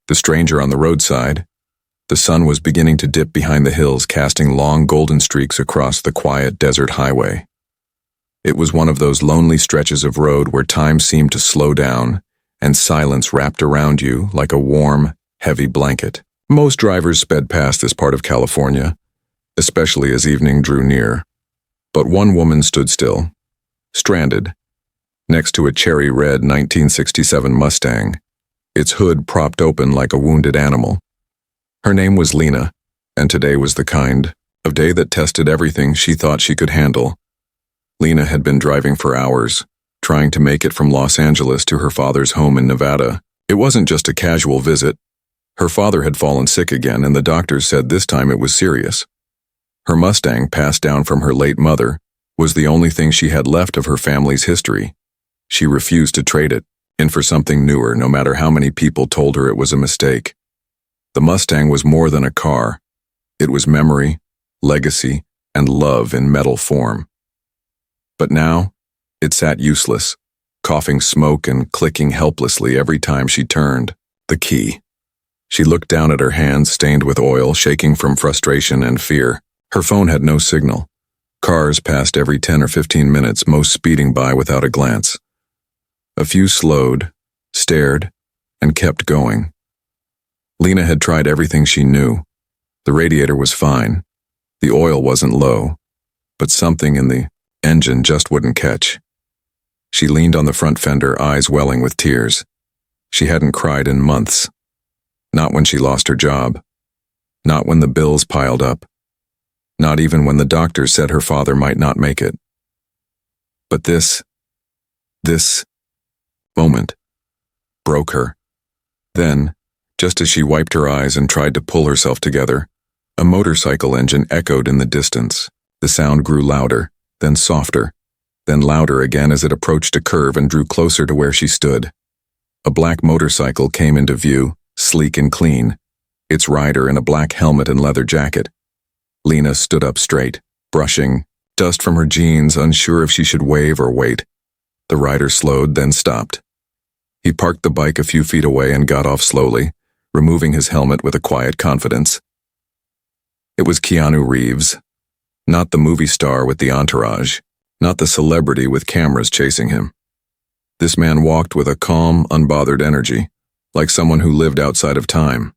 The stranger on the roadside. The sun was beginning to dip behind the hills, casting long golden streaks across the quiet desert highway. It was one of those lonely stretches of road where time seemed to slow down and silence wrapped around you like a warm, heavy blanket. Most drivers sped past this part of California, especially as evening drew near. But one woman stood still, stranded, next to a cherry-red 1967 Mustang, its hood propped open like a wounded animal. Her name was Lena, and today was the kind of day that tested everything she thought she could handle. Lena had been driving for hours, trying to make it from Los Angeles to her father's home in Nevada. It wasn't just a casual visit. Her father had fallen sick again, and the doctors said this time it was serious. Her Mustang, passed down from her late mother, was the only thing she had left of her family's history. She refused to trade it in for something newer, no matter how many people told her it was a mistake. The Mustang was more than a car. It was memory, legacy, and love in metal form. But now, it sat useless, coughing smoke and clicking helplessly every time she turned the key. She looked down at her hands stained with oil, shaking from frustration and fear. Her phone had no signal. Cars passed every 10 or 15 minutes, most speeding by without a glance. A few slowed, stared, and kept going. Lena had tried everything she knew. The radiator was fine. The oil wasn't low, but something in the engine just wouldn't catch. She leaned on the front fender, eyes welling with tears. She hadn't cried in months. Not when she lost her job. Not when the bills piled up. Not even when the doctors said her father might not make it. But this moment broke her. Then, just as she wiped her eyes and tried to pull herself together, a motorcycle engine echoed in the distance. The sound grew louder, then softer, then louder again as it approached a curve and drew closer to where she stood. A black motorcycle came into view, sleek and clean, its rider in a black helmet and leather jacket. Lena stood up straight, brushing dust from her jeans, unsure if she should wave or wait. The rider slowed, then stopped. He parked the bike a few feet away and got off slowly, removing his helmet with a quiet confidence. It was Keanu Reeves, not the movie star with the entourage, not the celebrity with cameras chasing him. This man walked with a calm, unbothered energy, like someone who lived outside of time.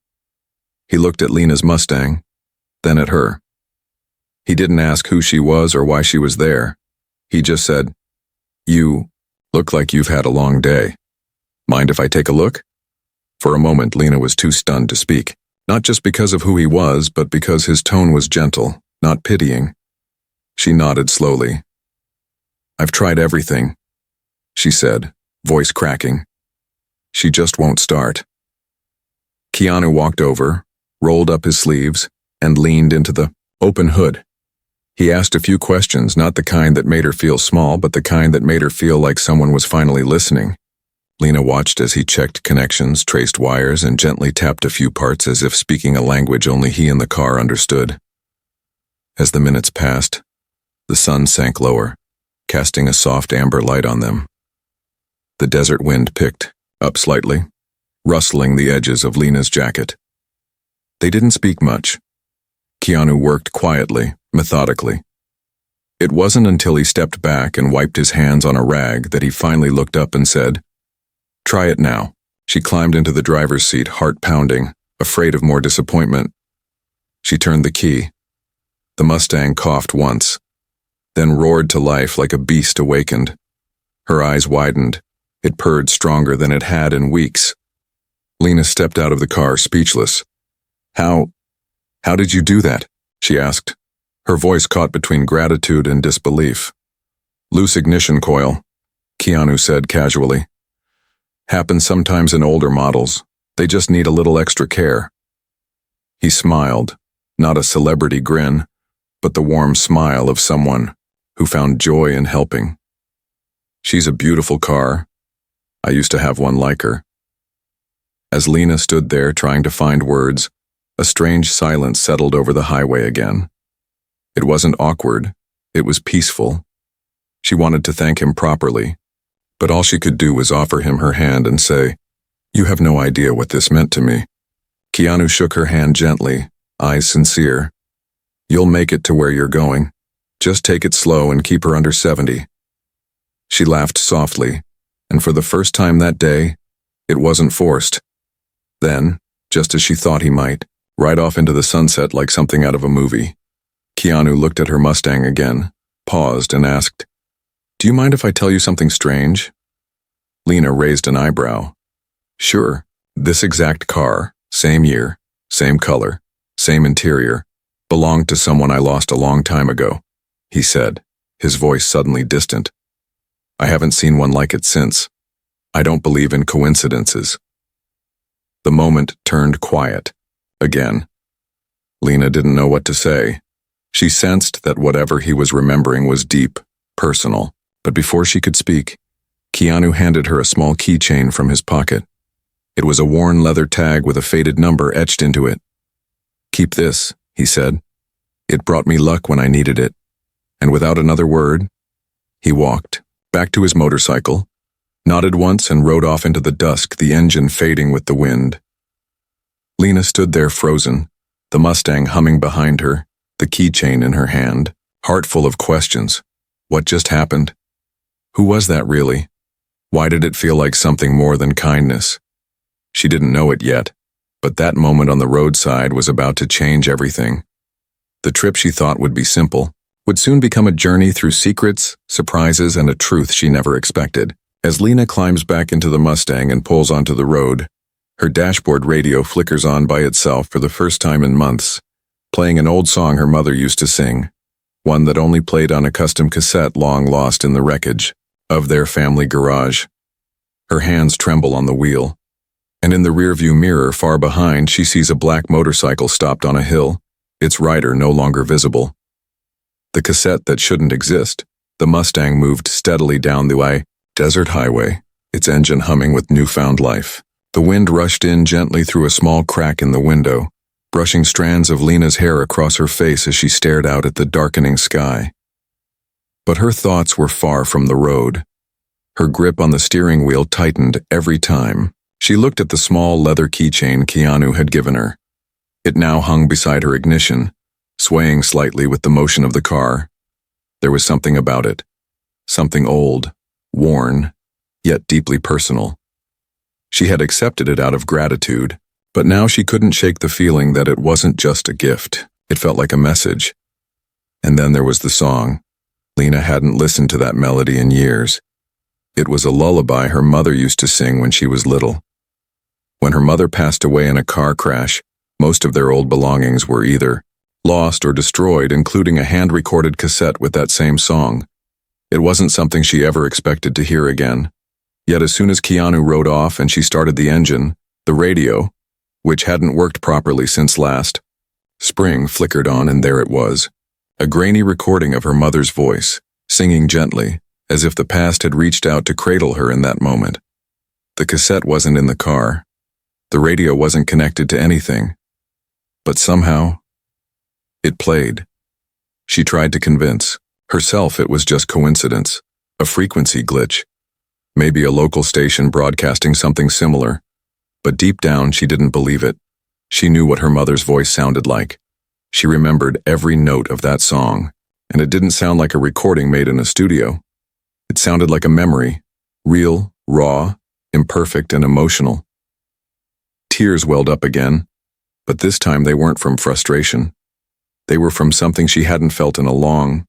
He looked at Lena's Mustang, then at her. He didn't ask who she was or why she was there. He just said, "You look like you've had a long day. Mind if I take a look?" For a moment, Lena was too stunned to speak, not just because of who he was, but because his tone was gentle, not pitying. She nodded slowly. "I've tried everything," she said, voice cracking. "She just won't start." Keanu walked over, rolled up his sleeves, and leaned into the open hood. He asked a few questions, not the kind that made her feel small, but the kind that made her feel like someone was finally listening. Lena watched as he checked connections, traced wires, and gently tapped a few parts as if speaking a language only he and the car understood. As the minutes passed, the sun sank lower, casting a soft amber light on them. The desert wind picked up slightly, rustling the edges of Lena's jacket. They didn't speak much. Keanu worked quietly, methodically. It wasn't until he stepped back and wiped his hands on a rag that he finally looked up and said, "Try it now." She climbed into the driver's seat, heart pounding, afraid of more disappointment. She turned the key. The Mustang coughed once, then roared to life like a beast awakened. Her eyes widened. It purred stronger than it had in weeks. Lena stepped out of the car, speechless. How did you do that?" she asked, her voice caught between gratitude and disbelief. "Loose ignition coil," Keanu said casually. "Happens sometimes in older models. They just need a little extra care." He smiled, not a celebrity grin, but the warm smile of someone who found joy in helping. "She's a beautiful car. I used to have one like her." As Lena stood there trying to find words, a strange silence settled over the highway again. It wasn't awkward, it was peaceful. She wanted to thank him properly, but all she could do was offer him her hand and say, "You have no idea what this meant to me." Keanu shook her hand gently, eyes sincere. You'll make it to where you're going. Just take it slow and keep her under 70. She laughed softly, and for the first time that day, it wasn't forced. Then, just as she thought he might, right off into the sunset like something out of a movie. Keanu looked at her Mustang again, paused, and asked, Do you mind if I tell you something strange? Lena raised an eyebrow. Sure, this exact car, same year, same color, same interior, belonged to someone I lost a long time ago, he said, his voice suddenly distant. I haven't seen one like it since. I don't believe in coincidences. The moment turned quiet, again. Lena didn't know what to say. She sensed that whatever he was remembering was deep, personal, but before she could speak, Keanu handed her a small keychain from his pocket. It was a worn leather tag with a faded number etched into it. Keep this, he said. It brought me luck when I needed it. And without another word, he walked back to his motorcycle, nodded once and rode off into the dusk, the engine fading with the wind. Lena stood there frozen, the Mustang humming behind her, the keychain in her hand, heart full of questions. What just happened? Who was that really? Why did it feel like something more than kindness? She didn't know it yet, but that moment on the roadside was about to change everything. The trip she thought would be simple would soon become a journey through secrets, surprises, and a truth she never expected. As Lena climbs back into the Mustang and pulls onto the road, her dashboard radio flickers on by itself for the first time in months, playing an old song her mother used to sing, one that only played on a custom cassette long lost in the wreckage of their family garage. Her hands tremble on the wheel, and in the rearview mirror far behind she sees a black motorcycle stopped on a hill, its rider no longer visible. The cassette that shouldn't exist, the Mustang moved steadily down the desert highway, its engine humming with newfound life. The wind rushed in gently through a small crack in the window, brushing strands of Lena's hair across her face as she stared out at the darkening sky. But her thoughts were far from the road. Her grip on the steering wheel tightened every time she looked at the small leather keychain Keanu had given her. It now hung beside her ignition, swaying slightly with the motion of the car. There was something about it, something old, worn, yet deeply personal. She had accepted it out of gratitude, but now she couldn't shake the feeling that it wasn't just a gift. It felt like a message. And then there was the song. Lena hadn't listened to that melody in years. It was a lullaby her mother used to sing when she was little. When her mother passed away in a car crash, most of their old belongings were either lost or destroyed, including a hand-recorded cassette with that same song. It wasn't something she ever expected to hear again. Yet as soon as Keanu rode off and she started the engine, the radio, which hadn't worked properly since last spring, flickered on, and there it was, a grainy recording of her mother's voice, singing gently, as if the past had reached out to cradle her in that moment. The cassette wasn't in the car. The radio wasn't connected to anything. But somehow, it played. She tried to convince herself it was just coincidence, a frequency glitch, maybe a local station broadcasting something similar. But deep down, she didn't believe it. She knew what her mother's voice sounded like. She remembered every note of that song, and it didn't sound like a recording made in a studio. It sounded like a memory, real, raw, imperfect, and emotional. Tears welled up again, but this time they weren't from frustration. They were from something she hadn't felt in a long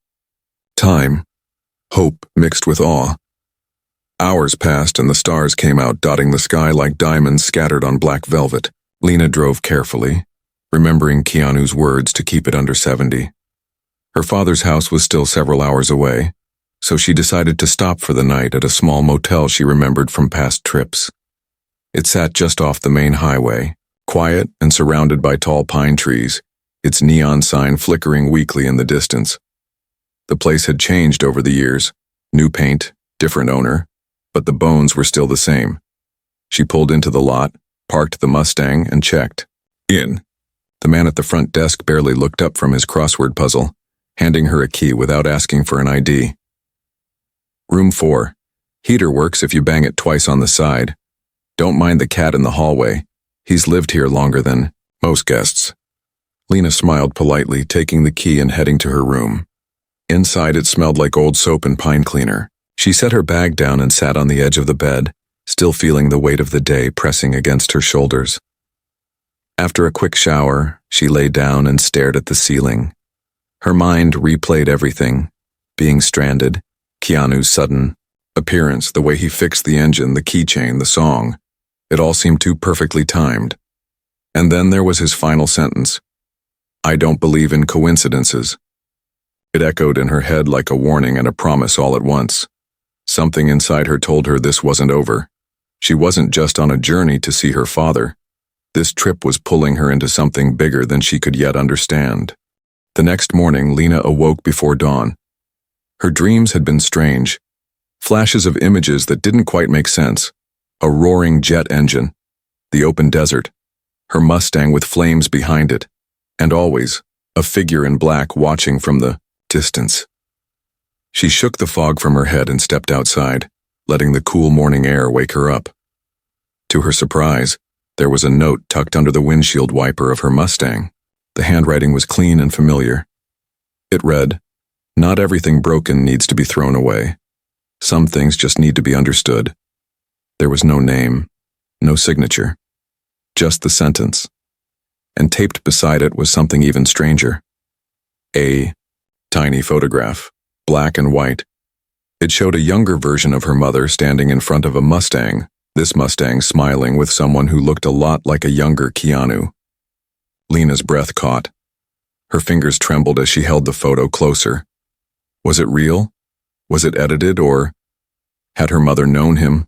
time, hope mixed with awe. Hours passed and the stars came out, dotting the sky like diamonds scattered on black velvet. Lena drove carefully, remembering Keanu's words to keep it under 70. Her father's house was still several hours away, so she decided to stop for the night at a small motel she remembered from past trips. It sat just off the main highway, quiet and surrounded by tall pine trees, its neon sign flickering weakly in the distance. The place had changed over the years, new paint, different owner, but the bones were still the same. She pulled into the lot, parked the Mustang, and checked in. The man at the front desk barely looked up from his crossword puzzle, handing her a key without asking for an ID. Room 4. Heater works if you bang it twice on the side. Don't mind the cat in the hallway. He's lived here longer than most guests. Lena smiled politely, taking the key and heading to her room. Inside, it smelled like old soap and pine cleaner. She set her bag down and sat on the edge of the bed, still feeling the weight of the day pressing against her shoulders. After a quick shower, she lay down and stared at the ceiling. Her mind replayed everything: being stranded, Keanu's sudden appearance, the way he fixed the engine, the keychain, the song. It all seemed too perfectly timed. And then there was his final sentence: "I don't believe in coincidences." It echoed in her head like a warning and a promise all at once. Something inside her told her this wasn't over. She wasn't just on a journey to see her father. This trip was pulling her into something bigger than she could yet understand. The next morning, Lena awoke before dawn. Her dreams had been strange. Flashes of images that didn't quite make sense. A roaring jet engine, the open desert, her Mustang with flames behind it, and always a figure in black watching from the distance. She shook the fog from her head and stepped outside, letting the cool morning air wake her up. To her surprise, there was a note tucked under the windshield wiper of her Mustang. The handwriting was clean and familiar. It read, "Not everything broken needs to be thrown away. Some things just need to be understood." There was no name, no signature, just the sentence. And taped beside it was something even stranger. A tiny photograph, black and white. It showed a younger version of her mother standing in front of a Mustang, this Mustang smiling with someone who looked a lot like a younger Keanu. Lena's breath caught. Her fingers trembled as she held the photo closer. Was it real? Was it edited, or had her mother known him?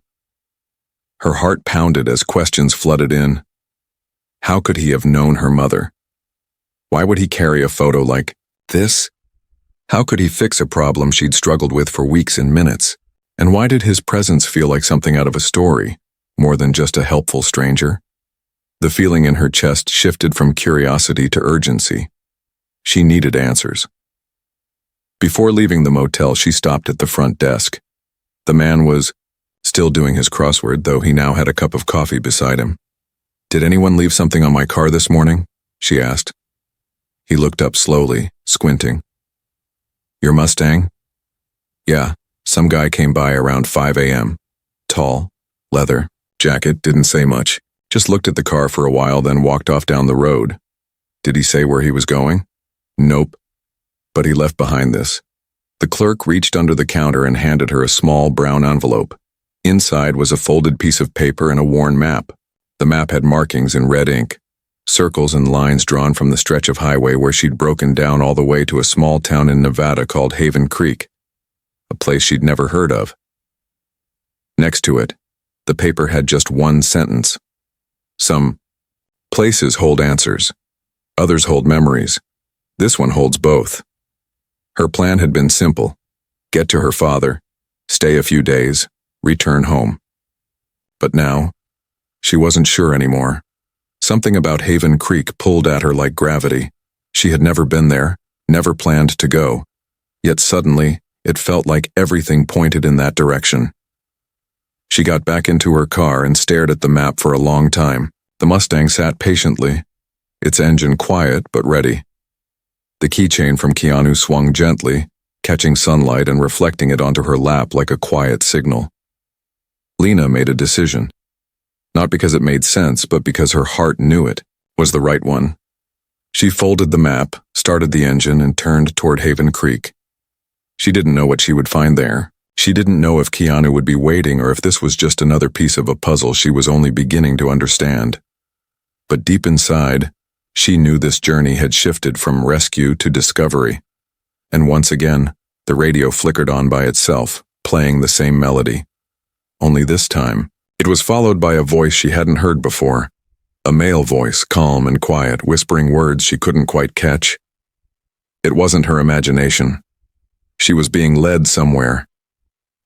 Her heart pounded as questions flooded in. How could he have known her mother? Why would he carry a photo like this? How could he fix a problem she'd struggled with for weeks and minutes? And why did his presence feel like something out of a story, more than just a helpful stranger? The feeling in her chest shifted from curiosity to urgency. She needed answers. Before leaving the motel, she stopped at the front desk. The man was still doing his crossword, though he now had a cup of coffee beside him. "Did anyone leave something on my car this morning?" she asked. He looked up slowly, squinting. "Your Mustang?" "Yeah, some guy came by around 5 a.m. Tall, leather, jacket, didn't say much. Just looked at the car for a while, then walked off down the road." "Did he say where he was going?" "Nope. But he left behind this." The clerk reached under the counter and handed her a small brown envelope. Inside was a folded piece of paper and a worn map. The map had markings in red ink, circles and lines drawn from the stretch of highway where she'd broken down all the way to a small town in Nevada called Haven Creek, a place she'd never heard of. Next to it, the paper had just one sentence. "Some places hold answers. Others hold memories. This one holds both." Her plan had been simple: get to her father, stay a few days, return home. But now, she wasn't sure anymore. Something about Haven Creek pulled at her like gravity. She had never been there, never planned to go. Yet suddenly, it felt like everything pointed in that direction. She got back into her car and stared at the map for a long time. The Mustang sat patiently, its engine quiet but ready. The keychain from Keanu swung gently, catching sunlight and reflecting it onto her lap like a quiet signal. Lena made a decision. Not because it made sense, but because her heart knew it was the right one. She folded the map, started the engine, and turned toward Haven Creek. She didn't know what she would find there. She didn't know if Keanu would be waiting or if this was just another piece of a puzzle she was only beginning to understand. But deep inside, she knew this journey had shifted from rescue to discovery. And once again, the radio flickered on by itself, playing the same melody. Only this time, it was followed by a voice she hadn't heard before. A male voice, calm and quiet, whispering words she couldn't quite catch. It wasn't her imagination. She was being led somewhere.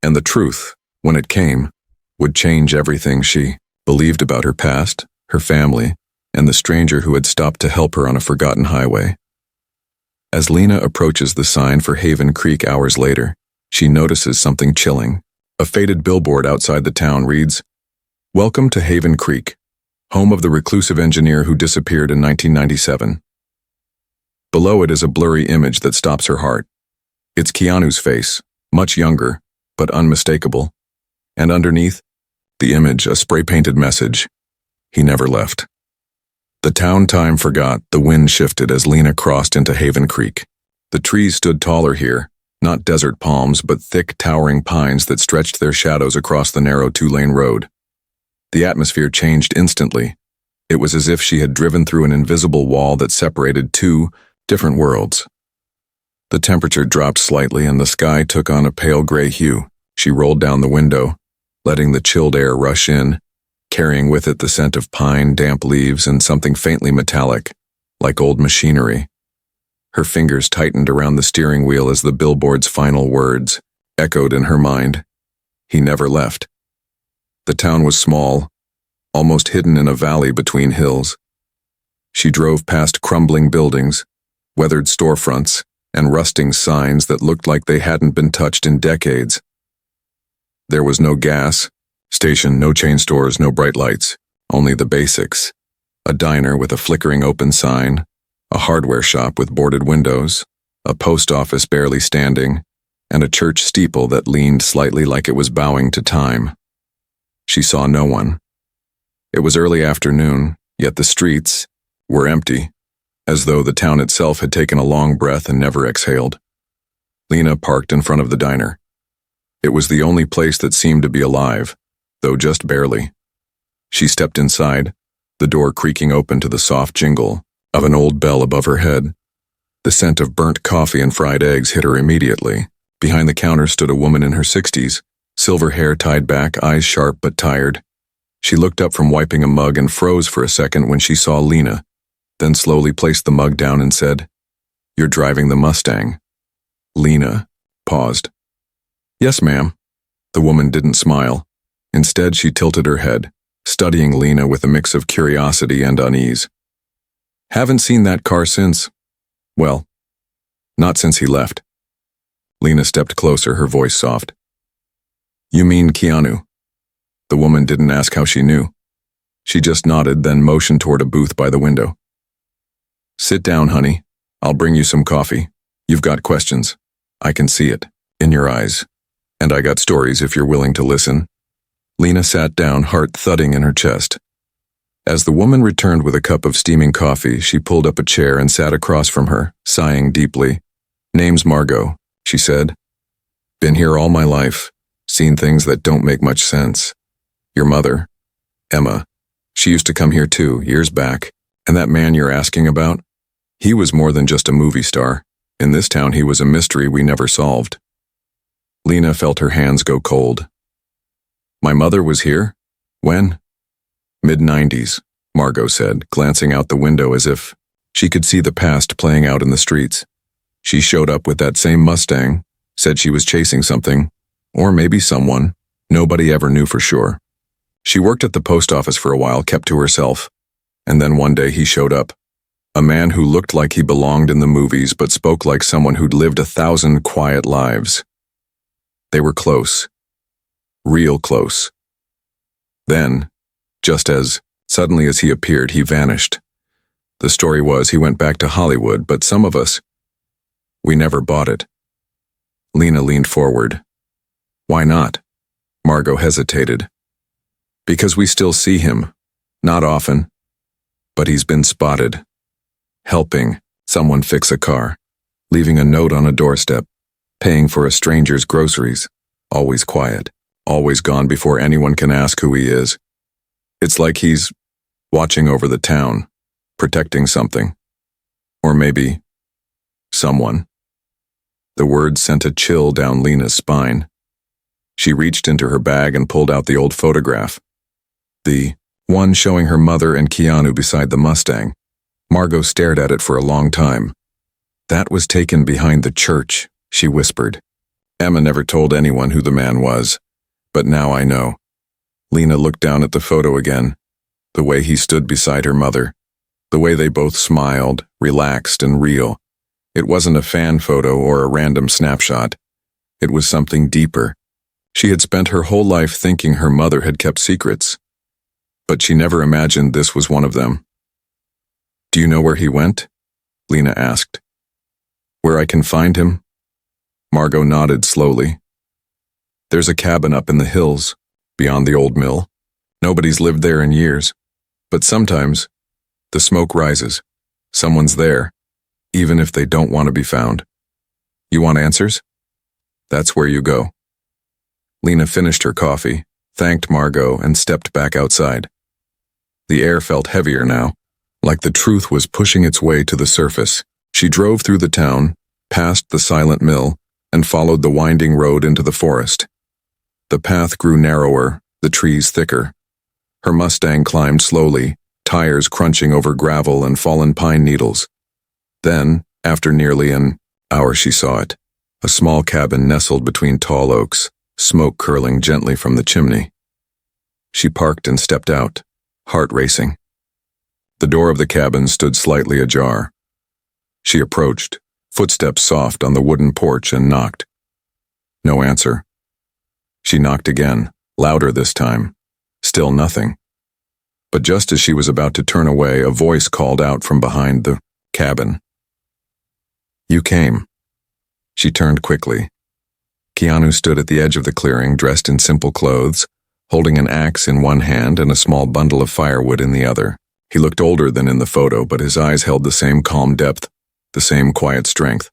And the truth, when it came, would change everything she believed about her past, her family, and the stranger who had stopped to help her on a forgotten highway. As Lena approaches the sign for Haven Creek hours later, she notices something chilling. A faded billboard outside the town reads, "Welcome to Haven Creek. home of the reclusive engineer who disappeared in 1997. Below it is a blurry image that stops her heart. It's Keanu's face, much younger, but unmistakable. And underneath, the image, a spray-painted message. He never left. The town time forgot, the wind shifted as Lena crossed into Haven Creek. The trees stood taller here, not desert palms but thick, towering pines that stretched their shadows across the narrow two-lane road. The atmosphere changed instantly. It was as if she had driven through an invisible wall that separated two different worlds. The temperature dropped slightly and the sky took on a pale gray hue. She rolled down the window, letting the chilled air rush in, carrying with it the scent of pine, damp leaves, and something faintly metallic, like old machinery. Her fingers tightened around the steering wheel as the billboard's final words echoed in her mind. He never left. The town was small, almost hidden in a valley between hills. She drove past crumbling buildings, weathered storefronts, and rusting signs that looked like they hadn't been touched in decades. There was no gas station, no chain stores, no bright lights, only the basics. A diner with a flickering open sign, a hardware shop with boarded windows, a post office barely standing, and a church steeple that leaned slightly like it was bowing to time. She saw no one. It was early afternoon, yet the streets were empty, as though the town itself had taken a long breath and never exhaled. Lena parked in front of the diner. It was the only place that seemed to be alive, though just barely. She stepped inside, the door creaking open to the soft jingle of an old bell above her head. The scent of burnt coffee and fried eggs hit her immediately. Behind the counter stood a woman in her 60s, silver hair tied back, eyes sharp but tired. She looked up from wiping a mug and froze for a second when she saw Lena, then slowly placed the mug down and said, "You're driving the Mustang." Lena paused. "Yes, ma'am." The woman didn't smile. Instead, she tilted her head, studying Lena with a mix of curiosity and unease. "Haven't seen that car since, well, not since he left." Lena stepped closer, her voice soft. "You mean Keanu?" The woman didn't ask how she knew. She just nodded, then motioned toward a booth by the window. "Sit down, honey. I'll bring you some coffee. You've got questions. I can see it in your eyes. And I got stories if you're willing to listen." Lena sat down, heart thudding in her chest. As the woman returned with a cup of steaming coffee, she pulled up a chair and sat across from her, sighing deeply. "Name's Margot," she said. "Been here all my life, seen things that don't make much sense. Your mother, Emma, she used to come here too, years back. And that man you're asking about? He was more than just a movie star. In this town he was a mystery we never solved." Lena felt her hands go cold. "My mother was here? When?" "Mid-90s, Margot said, glancing out the window as if she could see the past playing out in the streets. "She showed up with that same Mustang, said she was chasing something, or maybe someone. Nobody ever knew for sure. She worked at the post office for a while, kept to herself. And then one day he showed up. A man who looked like he belonged in the movies but spoke like someone who'd lived 1,000 quiet lives. They were close. Real close. Then, just as suddenly as he appeared, he vanished. The story was he went back to Hollywood, but some of us, we never bought it." Lena leaned forward. "Why not?" Margot hesitated. "Because we still see him. Not often. But he's been spotted. Helping someone fix a car. Leaving a note on a doorstep. Paying for a stranger's groceries. Always quiet. Always gone before anyone can ask who he is. It's like he's watching over the town. Protecting something. Or maybe someone." The words sent a chill down Lena's spine. She reached into her bag and pulled out the old photograph. The one showing her mother and Keanu beside the Mustang. Margot stared at it for a long time. "That was taken behind the church," she whispered. "Emma never told anyone who the man was, but now I know." Lena looked down at the photo again, the way he stood beside her mother, the way they both smiled, relaxed and real. It wasn't a fan photo or a random snapshot. It was something deeper. She had spent her whole life thinking her mother had kept secrets. but she never imagined this was one of them. "Do you know where he went?" Lena asked. "Where I can find him?" Margot nodded slowly. "There's a cabin up in the hills, beyond the old mill. Nobody's lived there in years, but sometimes the smoke rises. Someone's there, even if they don't want to be found. You want answers? That's where you go." Lena finished her coffee, thanked Margot, and stepped back outside. The air felt heavier now, like the truth was pushing its way to the surface. She drove through the town, past the silent mill, and followed the winding road into the forest. The path grew narrower, the trees thicker. Her Mustang climbed slowly, tires crunching over gravel and fallen pine needles. Then, after nearly an hour, she saw it, a small cabin nestled between tall oaks, smoke curling gently from the chimney. She parked and stepped out, heart racing. The door of the cabin stood slightly ajar. She approached, footsteps soft on the wooden porch, and knocked. No answer. She knocked again, louder this time. Still nothing. But just as she was about to turn away, a voice called out from behind the cabin. "You came." She turned quickly. Keanu stood at the edge of the clearing, dressed in simple clothes, holding an axe in one hand and a small bundle of firewood in the other. He looked older than in the photo, but his eyes held the same calm depth, the same quiet strength.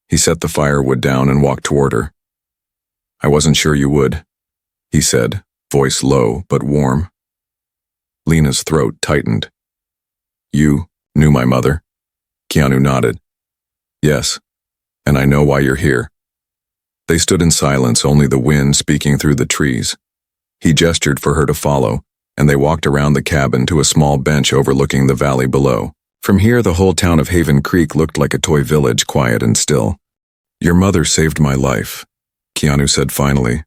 He set the firewood down and walked toward her. "I wasn't sure you would," he said, voice low but warm. Lena's throat tightened. "You knew my mother?" Keanu nodded. "Yes, and I know why you're here." They stood in silence, only the wind speaking through the trees. He gestured for her to follow, and they walked around the cabin to a small bench overlooking the valley below. From here, the whole town of Haven Creek looked like a toy village, quiet and still. "Your mother saved my life," Keanu said finally,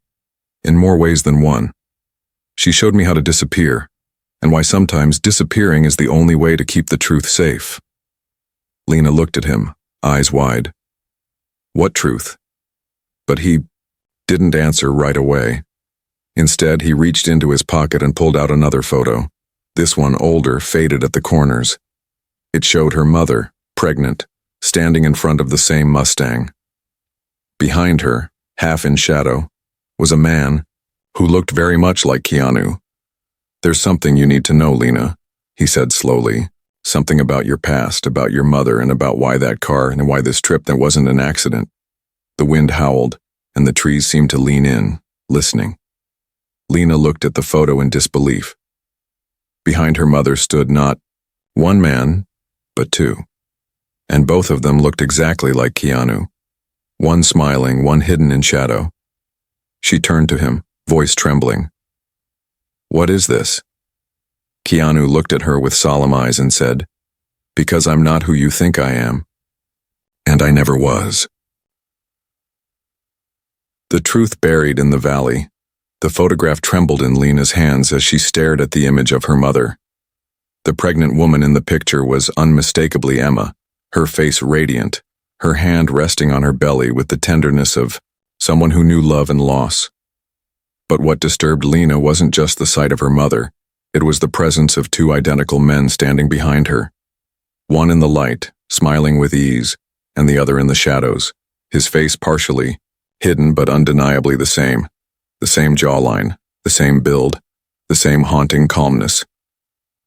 "in more ways than one. She showed me how to disappear, and why sometimes disappearing is the only way to keep the truth safe." Lena looked at him, eyes wide. "What truth?" But he didn't answer right away. Instead, he reached into his pocket and pulled out another photo, this one older, faded at the corners. It showed her mother, pregnant, standing in front of the same Mustang. Behind her, half in shadow, was a man who looked very much like Keanu. "There's something you need to know, Lena," he said slowly. "Something about your past, about your mother, and about why that car and why this trip that wasn't an accident." The wind howled, and the trees seemed to lean in, listening. Lena looked at the photo in disbelief. Behind her mother stood not one man, but two. And both of them looked exactly like Keanu. One smiling, one hidden in shadow. She turned to him, voice trembling. "What is this?" Keanu looked at her with solemn eyes and said, "Because I'm not who you think I am. And I never was." The truth buried in the valley. The photograph trembled in Lena's hands as she stared at the image of her mother. The pregnant woman in the picture was unmistakably Emma, her face radiant, her hand resting on her belly with the tenderness of someone who knew love and loss. But what disturbed Lena wasn't just the sight of her mother, it was the presence of two identical men standing behind her. One in the light, smiling with ease, and the other in the shadows, his face partially hidden but undeniably the same jawline, the same build, the same haunting calmness.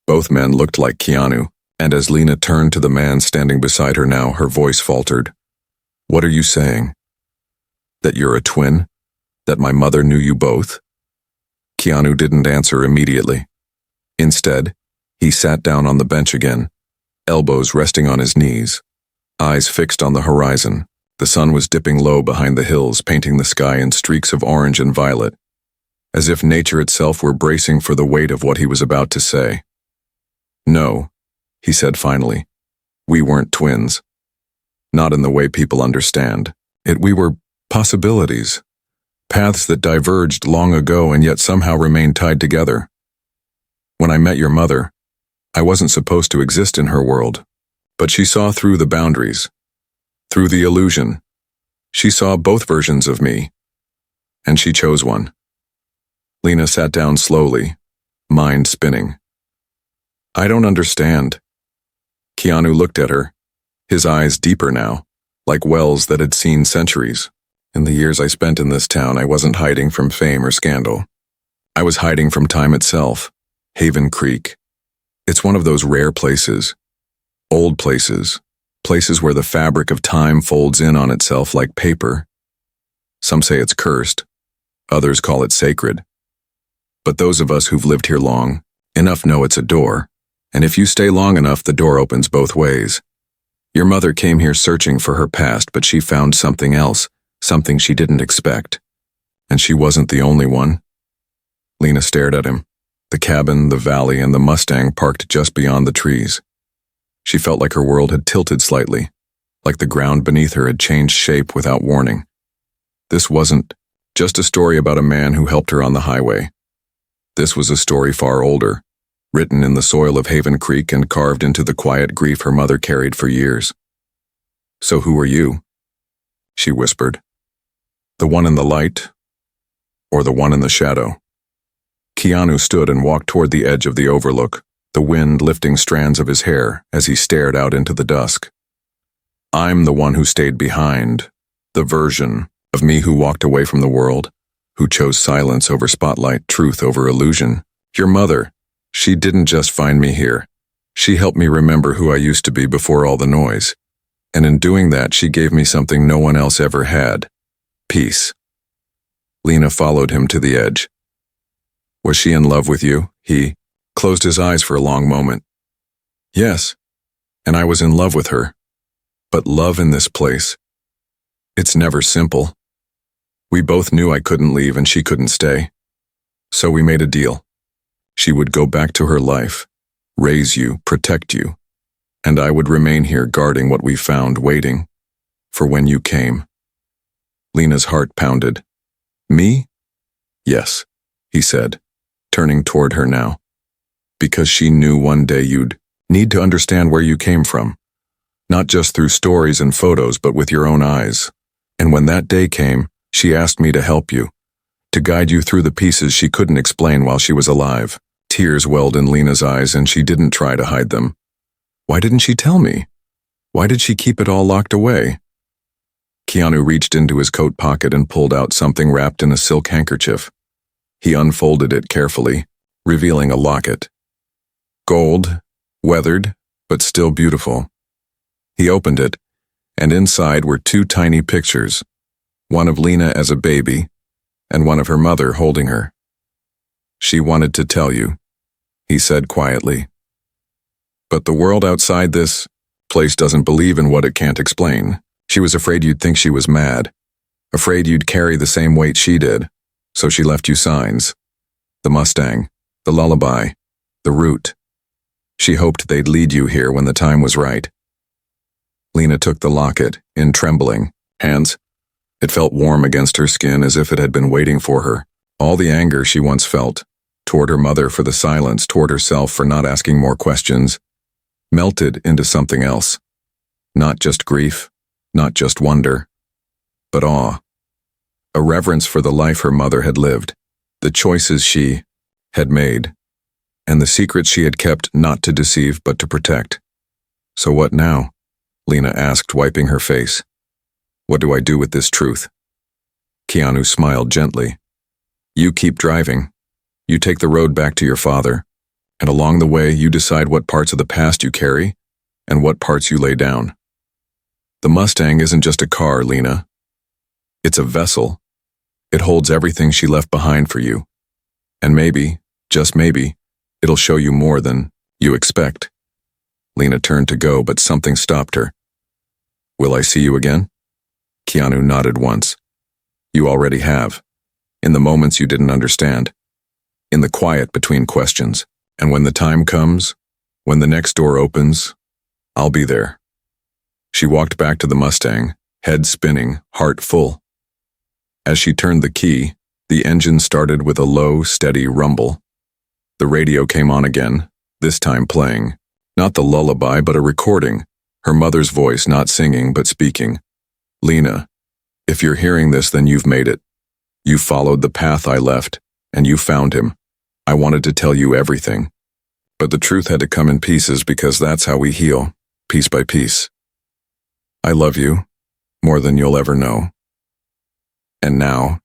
Both men looked like Keanu, and as Lena turned to the man standing beside her now, her voice faltered. "What are you saying? That you're a twin? That my mother knew you both?" Keanu didn't answer immediately. Instead, he sat down on the bench again, elbows resting on his knees, eyes fixed on the horizon. The sun was dipping low behind the hills, painting the sky in streaks of orange and violet, as if nature itself were bracing for the weight of what he was about to say. "No," he said finally, "we weren't twins. Not in the way people understand. We were possibilities, paths that diverged long ago and yet somehow remained tied together. When I met your mother, I wasn't supposed to exist in her world, but she saw through the boundaries, through the illusion. She saw both versions of me, and she chose one." Lena sat down slowly, mind spinning. I don't understand. Keanu looked at her, his eyes deeper now, like wells that had seen centuries. In the years I spent in this town, I wasn't hiding from fame or scandal. I was hiding from time itself. Haven Creek. It's one of those rare places. Old places. Places where the fabric of time folds in on itself like paper. Some say it's cursed. Others call it sacred. But those of us who've lived here long, enough know it's a door. And if you stay long enough, the door opens both ways. Your mother came here searching for her past, but she found something else, something she didn't expect. And she wasn't the only one. Lena stared at him. The cabin, the valley, and the Mustang parked just beyond the trees. She felt like her world had tilted slightly, like the ground beneath her had changed shape without warning. This wasn't just a story about a man who helped her on the highway. This was a story far older, written in the soil of Haven Creek and carved into the quiet grief her mother carried for years. "So who are you?" she whispered. "The one in the light, or the one in the shadow?" Keanu stood and walked toward the edge of the overlook, the wind lifting strands of his hair as he stared out into the dusk. "I'm the one who stayed behind, the version of me who walked away from the world, who chose silence over spotlight, truth over illusion. Your mother, she didn't just find me here. She helped me remember who I used to be before all the noise. And in doing that, she gave me something no one else ever had. Peace." Lena followed him to the edge. "Was she in love with you?" He closed his eyes for a long moment. "Yes, and I was in love with her. But love in this place, it's never simple. We both knew I couldn't leave and she couldn't stay. So we made a deal. She would go back to her life, raise you, protect you, and I would remain here guarding what we found, waiting for when you came." Lena's heart pounded. "Me?" "Yes," he said, turning toward her now. "Because she knew one day you'd need to understand where you came from, not just through stories and photos, but with your own eyes. And when that day came, she asked me to help you, to guide you through the pieces she couldn't explain while she was alive." Tears welled in Lena's eyes, and she didn't try to hide them. Why didn't she tell me? Why did she keep it all locked away? Keanu reached into his coat pocket and pulled out something wrapped in a silk handkerchief. He unfolded it carefully, revealing a locket. Gold, weathered, but still beautiful. He opened it, and inside were two tiny pictures, one of Lena as a baby, and one of her mother holding her. "She wanted to tell you," he said quietly. "But the world outside this place doesn't believe in what it can't explain. She was afraid you'd think she was mad, afraid you'd carry the same weight she did, so she left you signs. The Mustang, the lullaby, the route. She hoped they'd lead you here when the time was right." Lena took the locket, in trembling hands. It felt warm against her skin, as if it had been waiting for her. All the anger she once felt, toward her mother for the silence, toward herself for not asking more questions, melted into something else. Not just grief, not just wonder, but awe. A reverence for the life her mother had lived, the choices she had made, and the secrets she had kept not to deceive but to protect. "So what now?" Lena asked, wiping her face. "What do I do with this truth?" Keanu smiled gently. "You keep driving. You take the road back to your father, and along the way you decide what parts of the past you carry and what parts you lay down. The Mustang isn't just a car, Lena. It's a vessel. It holds everything she left behind for you. And maybe, just maybe, it'll show you more than you expect." Lena turned to go, but something stopped her. "Will I see you again?" Keanu nodded once. "You already have. In the moments you didn't understand. In the quiet between questions. And when the time comes, when the next door opens, I'll be there." She walked back to the Mustang, head spinning, heart full. As she turned the key, the engine started with a low, steady rumble. The radio came on again, this time playing, not the lullaby but a recording, her mother's voice not singing but speaking. "Lena, if you're hearing this, then you've made it. You followed the path I left, and you found him. I wanted to tell you everything. But the truth had to come in pieces because that's how we heal, piece by piece. I love you, more than you'll ever know. And now,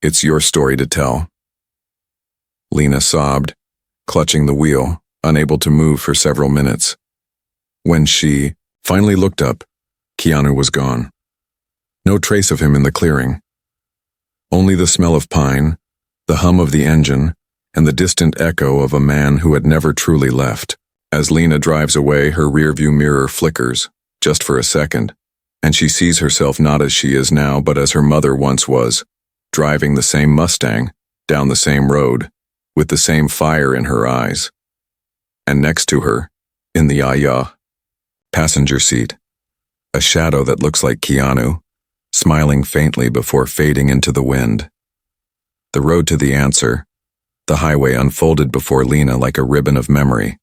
it's your story to tell. Lena sobbed, clutching the wheel, unable to move for several minutes. When she finally looked up, Keanu was gone. No trace of him in the clearing. Only the smell of pine, the hum of the engine, and the distant echo of a man who had never truly left. As Lena drives away, her rearview mirror flickers, just for a second, and she sees herself not as she is now, but as her mother once was, driving the same Mustang, down the same road, with the same fire in her eyes. And next to her, in the passenger seat, a shadow that looks like Keanu, smiling faintly before fading into the wind. The road to the answer, the highway unfolded before Lena like a ribbon of memory.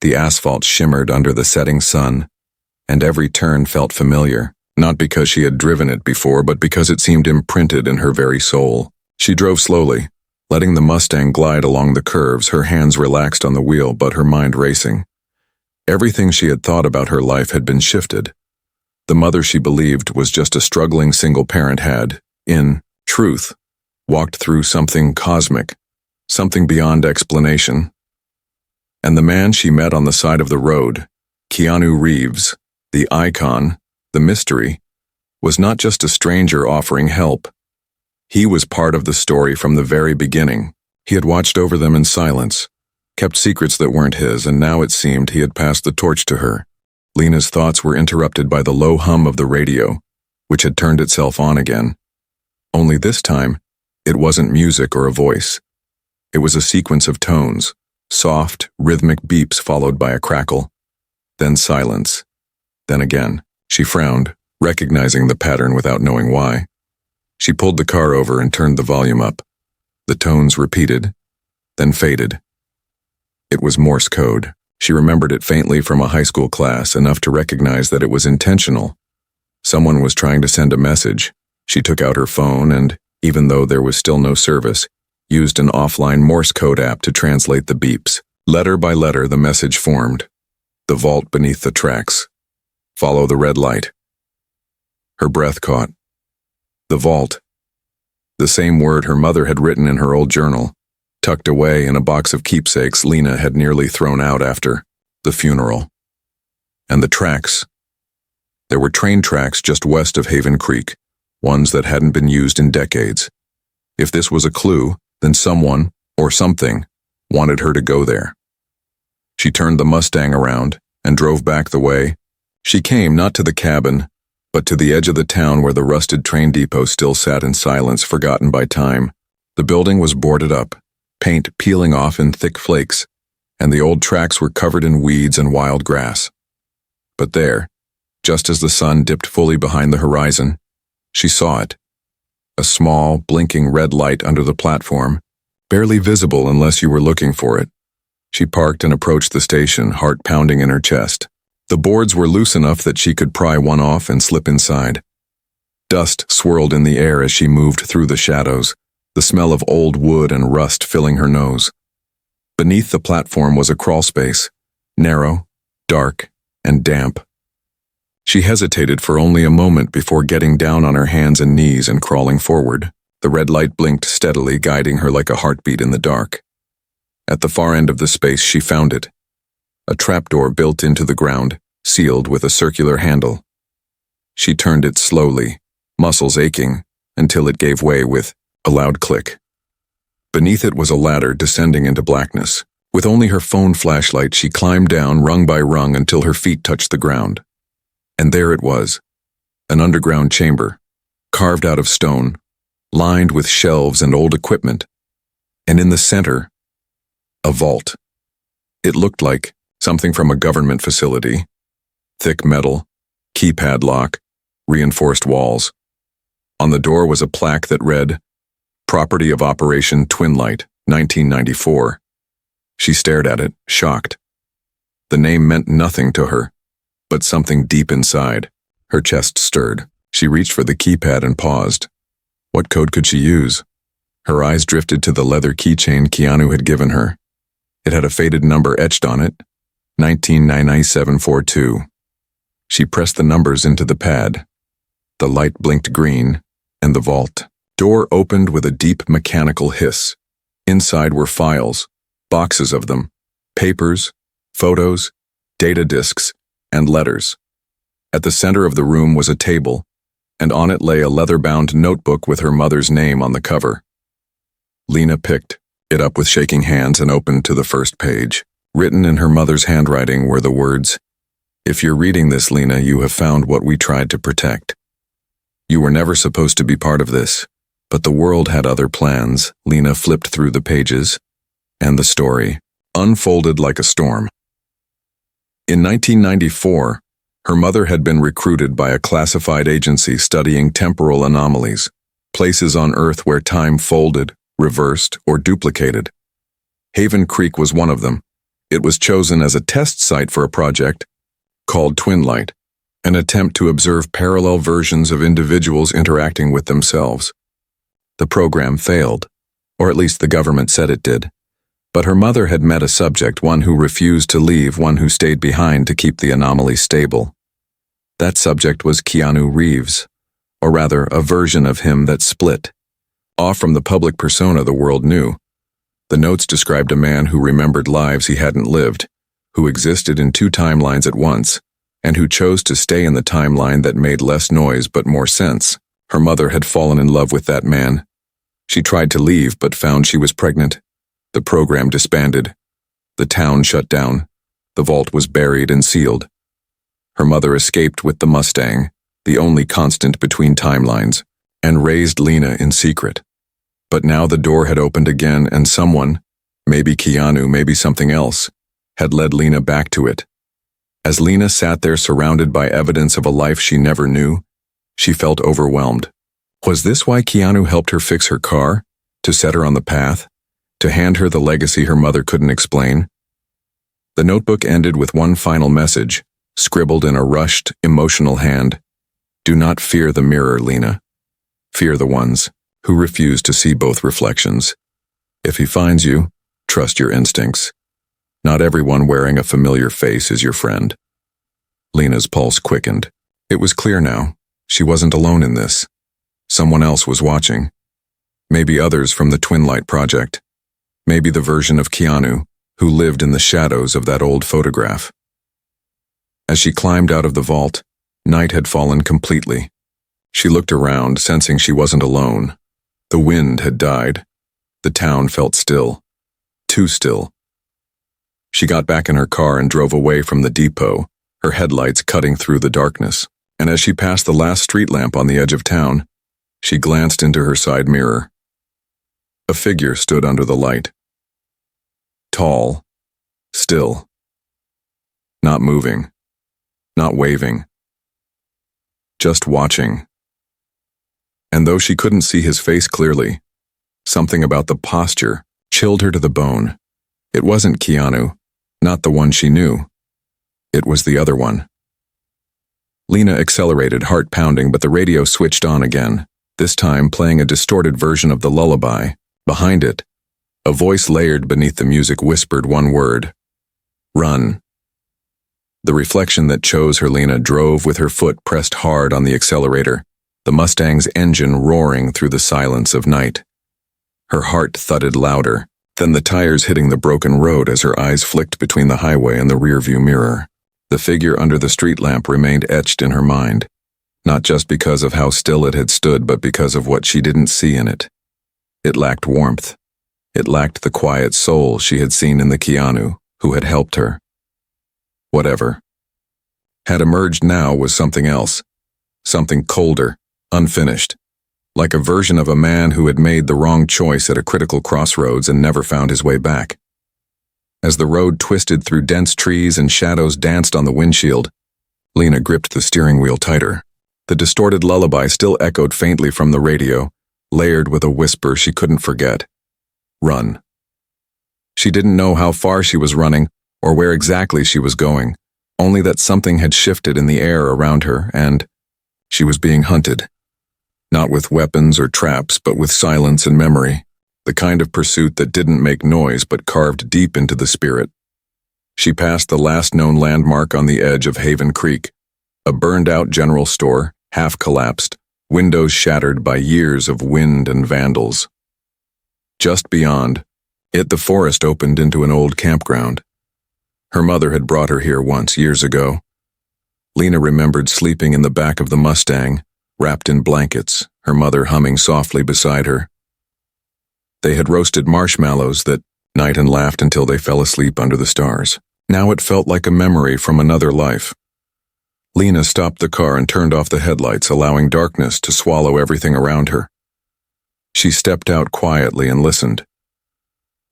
The asphalt shimmered under the setting sun, and every turn felt familiar, not because she had driven it before, but because it seemed imprinted in her very soul. She drove slowly, letting the Mustang glide along the curves, her hands relaxed on the wheel but her mind racing. Everything she had thought about her life had been shifted. The mother she believed was just a struggling single parent had, in truth, walked through something cosmic, something beyond explanation. And the man she met on the side of the road, Keanu Reeves, the icon, the mystery, was not just a stranger offering help. He was part of the story from the very beginning. He had watched over them in silence, kept secrets that weren't his, and now it seemed he had passed the torch to her. Lena's thoughts were interrupted by the low hum of the radio, which had turned itself on again. Only this time, it wasn't music or a voice. It was a sequence of tones, soft, rhythmic beeps followed by a crackle, then silence, then again. She frowned, recognizing the pattern without knowing why. She pulled the car over and turned the volume up. The tones repeated, then faded. It was Morse code. She remembered it faintly from a high school class, enough to recognize that it was intentional. Someone was trying to send a message. She took out her phone and, even though there was still no service, used an offline Morse code app to translate the beeps. Letter by letter, the message formed. The vault beneath the tracks. Follow the red light. Her breath caught. The vault. The same word her mother had written in her old journal, tucked away in a box of keepsakes Lena had nearly thrown out after the funeral. And the tracks. There were train tracks just west of Haven Creek, ones that hadn't been used in decades. If this was a clue, then someone, or something, wanted her to go there. She turned the Mustang around and drove back the way she came, not to the cabin, but to the edge of the town where the rusted train depot still sat in silence, forgotten by time. The building was boarded up, paint peeling off in thick flakes, and the old tracks were covered in weeds and wild grass. But there, just as the sun dipped fully behind the horizon, she saw it. A small, blinking red light under the platform, barely visible unless you were looking for it. She parked and approached the station, heart pounding in her chest. The boards were loose enough that she could pry one off and slip inside. Dust swirled in the air as she moved through the shadows, the smell of old wood and rust filling her nose. Beneath the platform was a crawlspace, narrow, dark, and damp. She hesitated for only a moment before getting down on her hands and knees and crawling forward. The red light blinked steadily, guiding her like a heartbeat in the dark. At the far end of the space, she found it. A trapdoor built into the ground, sealed with a circular handle. She turned it slowly, muscles aching, until it gave way with a loud click. Beneath it was a ladder descending into blackness. With only her phone flashlight, she climbed down rung by rung until her feet touched the ground. And there it was, an underground chamber, carved out of stone, lined with shelves and old equipment. And in the center, a vault. It looked like something from a government facility. Thick metal, keypad lock, reinforced walls. On the door was a plaque that read, Property of Operation Twinlight, 1994. She stared at it, shocked. The name meant nothing to her, but something deep inside. Her chest stirred. She reached for the keypad and paused. What code could she use? Her eyes drifted to the leather keychain Keanu had given her. It had a faded number etched on it, 199742. She pressed the numbers into the pad. The light blinked green, and the vault door opened with a deep mechanical hiss. Inside were files, boxes of them, papers, photos, data disks, and letters. At the center of the room was a table, and on it lay a leather-bound notebook with her mother's name on the cover. Lena picked it up with shaking hands and opened to the first page. Written in her mother's handwriting were the words, "If you're reading this, Lena, you have found what we tried to protect. You were never supposed to be part of this, but the world had other plans." Lena flipped through the pages, and the story unfolded like a storm. In 1994, her mother had been recruited by a classified agency studying temporal anomalies, places on Earth where time folded, reversed, or duplicated. Haven Creek was one of them. It was chosen as a test site for a project called Twinlight, an attempt to observe parallel versions of individuals interacting with themselves. The program failed, or at least the government said it did. But her mother had met a subject, one who refused to leave, one who stayed behind to keep the anomaly stable. That subject was Keanu Reeves, or rather, a version of him that split off from the public persona the world knew. The notes described a man who remembered lives he hadn't lived, who existed in two timelines at once, and who chose to stay in the timeline that made less noise but more sense. Her mother had fallen in love with that man. She tried to leave but found she was pregnant. The program disbanded. The town shut down. The vault was buried and sealed. Her mother escaped with the Mustang, the only constant between timelines, and raised Lena in secret. But now the door had opened again, and someone, maybe Keanu, maybe something else, had led Lena back to it. As Lena sat there surrounded by evidence of a life she never knew, she felt overwhelmed. Was this why Keanu helped her fix her car? To set her on the path? To hand her the legacy her mother couldn't explain? The notebook ended with one final message, scribbled in a rushed, emotional hand. Do not fear the mirror, Lena. Fear the ones who refuse to see both reflections. If he finds you, trust your instincts. Not everyone wearing a familiar face is your friend. Lena's pulse quickened. It was clear now. She wasn't alone in this. Someone else was watching. Maybe others from the Twinlight project. Maybe the version of Keanu who lived in the shadows of that old photograph. As she climbed out of the vault, night had fallen completely. She looked around, sensing she wasn't alone. The wind had died. The town felt still. Too still. She got back in her car and drove away from the depot, her headlights cutting through the darkness. And as she passed the last street lamp on the edge of town, she glanced into her side mirror. A figure stood under the light. Tall. Still. Not moving. Not waving. Just watching. And though she couldn't see his face clearly, something about the posture chilled her to the bone. It wasn't Keanu, not the one she knew. It was the other one. Lena accelerated, heart pounding, but the radio switched on again, this time playing a distorted version of the lullaby. Behind it, a voice layered beneath the music whispered one word. Run. The reflection that chose her, Lena drove with her foot pressed hard on the accelerator, the Mustang's engine roaring through the silence of night. Her heart thudded louder than the tires hitting the broken road as her eyes flicked between the highway and the rearview mirror. The figure under the street lamp remained etched in her mind, not just because of how still it had stood, but because of what she didn't see in it. It lacked warmth. It lacked the quiet soul she had seen in the Keanu who had helped her. Whatever had emerged now was something else, something colder, unfinished, like a version of a man who had made the wrong choice at a critical crossroads and never found his way back. As the road twisted through dense trees and shadows danced on the windshield, Lena gripped the steering wheel tighter. The distorted lullaby still echoed faintly from the radio, layered with a whisper she couldn't forget. Run. She didn't know how far she was running or where exactly she was going, only that something had shifted in the air around her and she was being hunted. Not with weapons or traps, but with silence and memory. the kind of pursuit that didn't make noise but carved deep into the spirit. She passed the last known landmark on the edge of Haven Creek, a burned-out general store, half-collapsed, windows shattered by years of wind and vandals. Just beyond it, the forest opened into an old campground. Her mother had brought her here once, years ago. Lena remembered sleeping in the back of the Mustang, wrapped in blankets, her mother humming softly beside her. They had roasted marshmallows that night and laughed until they fell asleep under the stars. Now it felt like a memory from another life. Lena stopped the car and turned off the headlights, allowing darkness to swallow everything around her. She stepped out quietly and listened.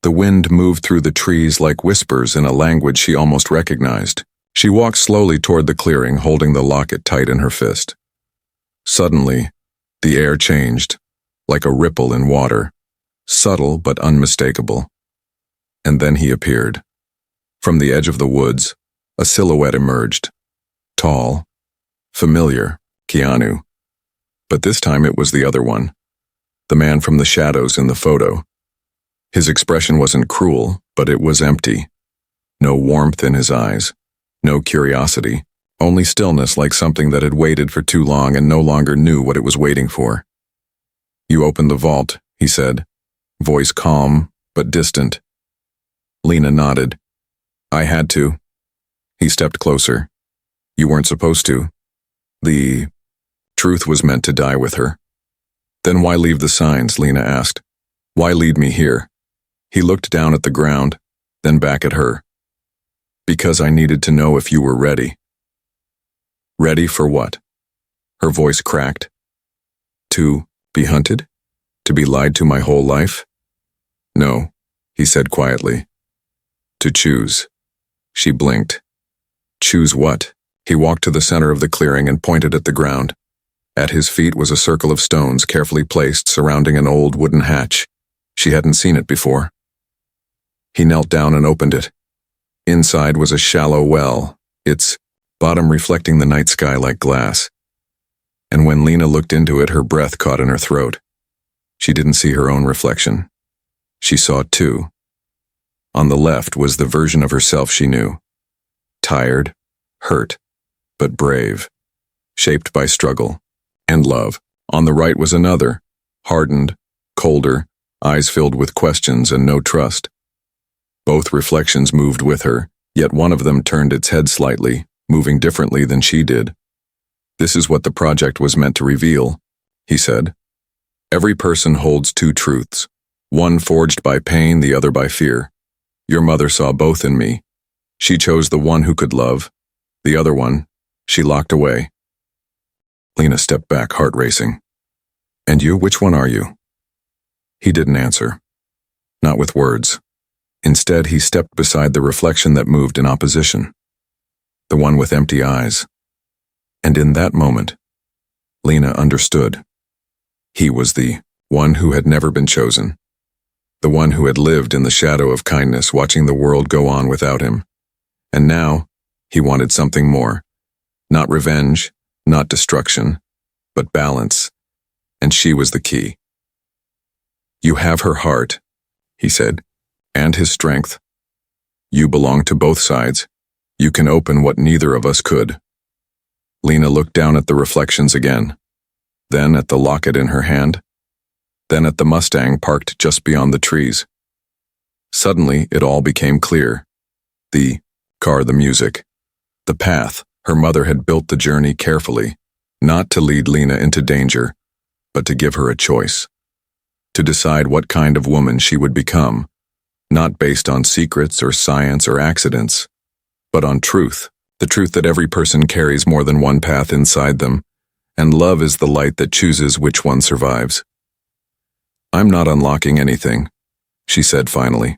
The wind moved through the trees like whispers in a language she almost recognized. She walked slowly toward the clearing, holding the locket tight in her fist. Suddenly, the air changed, like a ripple in water, subtle but unmistakable. And then he appeared. From the edge of the woods, a silhouette emerged. Tall, familiar, Keanu. But this time it was the other one, the man from the shadows in the photo. His expression wasn't cruel, but it was empty. No warmth in his eyes, no curiosity, only stillness, like something that had waited for too long and no longer knew what it was waiting for. "You opened the vault," he said, voice calm but distant. Lena nodded. "I had to." He stepped closer. "You weren't supposed to." The truth was meant to die with her. "Then why leave the signs?" Lena asked. "Why lead me here?" He looked down at the ground, then back at her. "Because I needed to know if you were ready." "Ready for what?" Her voice cracked. "To be hunted? To be lied to my whole life?" "No," he said quietly. "To choose." She blinked. "Choose what?" He walked to the center of the clearing and pointed at the ground. At his feet was a circle of stones carefully placed surrounding an old wooden hatch. She hadn't seen it before. He knelt down and opened it. Inside was a shallow well, its bottom reflecting the night sky like glass. And when Lena looked into it, her breath caught in her throat. She didn't see her own reflection. She saw two. On the left was the version of herself she knew. Tired, hurt, but brave, shaped by struggle and love. On the right was another, hardened, colder, eyes filled with questions and no trust. Both reflections moved with her, yet one of them turned its head slightly, moving differently than she did. "This is what the project was meant to reveal," he said. "Every person holds two truths, one forged by pain, the other by fear. Your mother saw both in me. She chose the one who could love. The other one, she locked away." Lena stepped back, heart racing. "And you, which one are you?" He didn't answer. Not with words. Instead, he stepped beside the reflection that moved in opposition. The one with empty eyes. And in that moment, Lena understood. He was the one who had never been chosen. The one who had lived in the shadow of kindness, watching the world go on without him. And now, he wanted something more. Not revenge, not destruction, but balance. And she was the key. "You have her heart," he said, "and his strength. You belong to both sides. You can open what neither of us could." Lena looked down at the reflections again, then at the locket in her hand, then at the Mustang parked just beyond the trees. Suddenly, it all became clear. The car, the music, the path. Her mother had built the journey carefully, not to lead Lena into danger, but to give her a choice. To decide what kind of woman she would become, not based on secrets or science or accidents, but on truth, the truth that every person carries more than one path inside them, and love is the light that chooses which one survives. "I'm not unlocking anything," she said finally.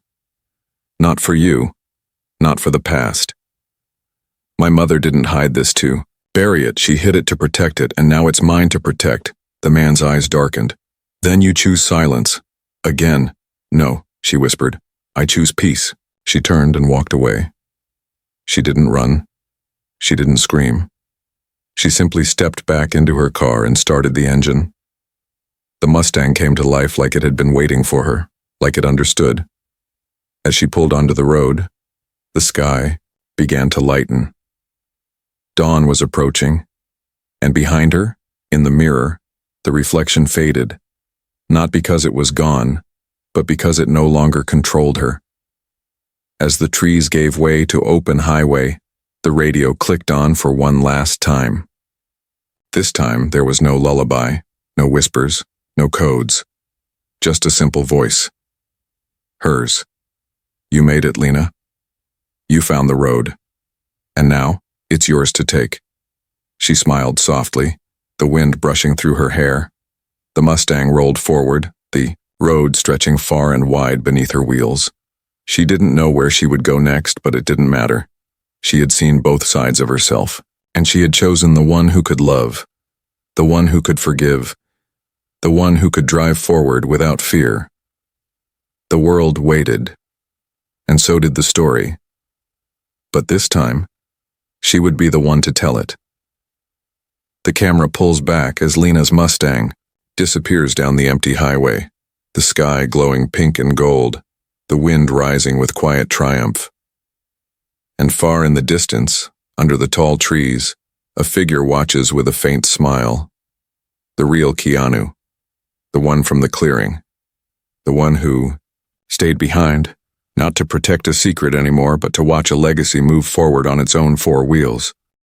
"Not for you, not for the past. My mother didn't hide this to bury it, she hid it to protect it, and now it's mine to protect." The man's eyes darkened. "Then you choose silence." Again. "No," she whispered. "I choose peace." She turned and walked away. She didn't run. She didn't scream. She simply stepped back into her car and started the engine. The Mustang came to life like it had been waiting for her. like it understood. As she pulled onto the road, the sky began to lighten. Dawn was approaching, and behind her, in the mirror, the reflection faded, not because it was gone, but because it no longer controlled her. As the trees gave way to open highway, the radio clicked on for one last time. This time there was no lullaby, no whispers, no codes, just a simple voice. Hers. You made it, Lena. You found the road. And now, it's yours to take. She smiled softly, the wind brushing through her hair. The Mustang rolled forward, the road stretching far and wide beneath her wheels. She didn't know where she would go next, but it didn't matter. She had seen both sides of herself, and she had chosen the one who could love, the one who could forgive, the one who could drive forward without fear. The world waited, and so did the story. But this time, she would be the one to tell it. The camera pulls back as Lena's Mustang disappears down the empty highway, the sky glowing pink and gold, the wind rising with quiet triumph. And far in the distance, under the tall trees, a figure watches with a faint smile. The real Keanu, the one from the clearing, the one who stayed behind, not to protect a secret anymore, but to watch a legacy move forward on its own four wheels.